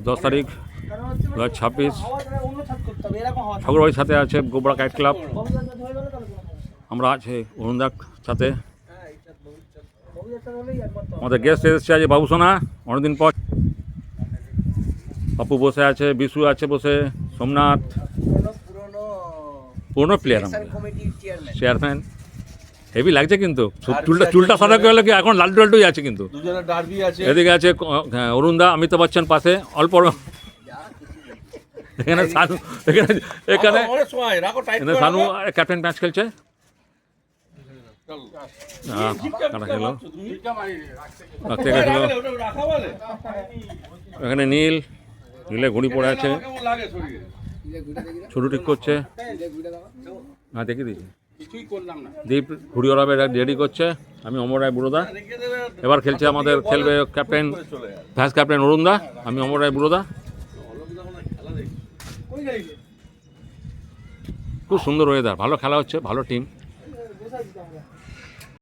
10 তারিখ 2026 ঠাকুরবাড়ির সাথে আছে গোবরা কাইট ক্লাব। আমরা আছে অরুণদার সাথে। আমাদের গেস্ট এসেছে আজ বাবুসোনা, অনেকদিন পর। পাপু বসে আছে, বিশু আছে বসে, সোমনাথ পুরনো প্লেয়ার, চেয়ারম্যান। হেভি লাগছে কিন্তু চুলটা সাদা গেলে কি এখন লালটু লালটুই আছে কিন্তু। এদিকে আছে অরুণদা, অমিতাভ বচ্চন পাশে অল্প। এখানে সানু, এখানে সানু ক্যাপ্টেন ম্যাচ খেলছে। এখানে নীলে ঘুড়ি পড়ে আছে, ছুটু ঠিক করছে। হ্যাঁ দেখে দিয়েছি। দীপ ঘুড়ি ওড়াবে রেডি করছে। আমি অমর রায় বুড়োদা। এবার খেলছে আমাদের, খেলবে ক্যাপ্টেন ভাইস ক্যাপ্টেন অরুণদা, আমি অমর রায় বুড়োদা। খুব সুন্দর ওয়েদার, ভালো খেলা হচ্ছে, ভালো টিম।